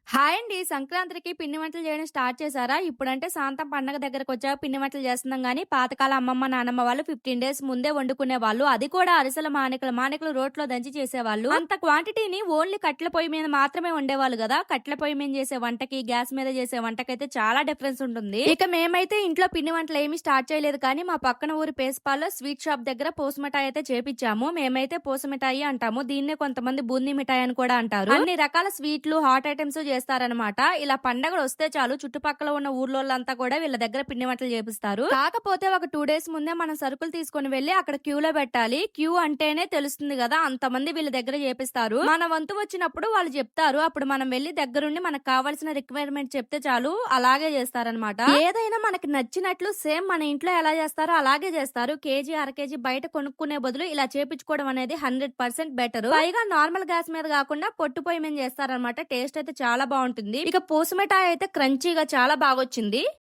Hi అండి. సంక్రాంతికి పిండి వంటలు చేయడం స్టార్ట్ చేశారా? ఇప్పుడంటే సాంతం పండగ దగ్గరకొచ్చాక పిండి వంటలు చేస్తున్నాం గానీ, పాతకాల అమ్మమ్మ, నానమ్మ వాళ్ళు 15 డేస్ ముందే వండుకునేవాళ్ళు. అది కూడా అరిసెల మానికలు రోట్లో దంచి చేసేవాళ్ళు. అంత క్వాంటిటీని ఓన్లీ కట్టెల పొయ్యి మీద మాత్రమే వండేవాళ్ళు గదా! కట్టెల పొయ్యి మీద చేసే వంటకి, గ్యాస్ మీద చేసే వంటకైతే చాలా డిఫరెన్స్ ఉంటుంది. ఇక మేమైతే ఇంట్లో పిండి వంటలు ఏమీ స్టార్ట్ చేయలేదు కానీ, మా పక్కన ఊరి పేస్పాల్లో స్వీట్ షాప్ దగ్గర పూసమిఠాయి అయితే చేపిచ్చాము. మేమైతే పూసమిఠాయి అంటాము. దీన్నే కొంతమంది బూందీ మిఠాయి అని కూడా అంటారు. అన్ని రకాల స్వీట్లు, హాట్ ఐటమ్స్ చేస్తారనమాట. ఇలా పండగలు వస్తే చాలు చుట్టుపక్కల ఉన్న ఊర్లోళ్ళంతా కూడా వీళ్ళ దగ్గర పిండి వంటలు చేపిస్తారు. కాకపోతే ఒక 2 డేస్ ముందే మనం సరుకులు తీసుకొని వెళ్లి అక్కడ క్యూలో పెట్టాలి. క్యూ అంటేనే తెలుస్తుంది కదా, అంతమంది వీళ్ళ దగ్గర చేపిస్తారు. మన వంతు వచ్చినప్పుడు వాళ్ళు చెప్తారు. అప్పుడు మనం వెళ్లి దగ్గరుండి మనకు కావాల్సిన రిక్వైర్మెంట్ చెప్తే చాలు, అలాగే చేస్తారనమాట. ఏదైనా మనకి నచ్చినట్లు సేమ్ మన ఇంట్లో ఎలా చేస్తారో అలాగే చేస్తారు. కేజీ, అర కేజీ బయట కొనుక్కునే బదులు ఇలా చేపించుకోవడం అనేది 100% బెటర్. పైగా నార్మల్ గ్యాస్ మీద కాకుండా పొట్టు పొయ్యి మీద చేస్తారనమాట. టేస్ట్ అయితే చాలా బాగుంటుంది. ఇక పూసమిఠాయి అయితే క్రంచీగా చాలా బాగొచ్చింది.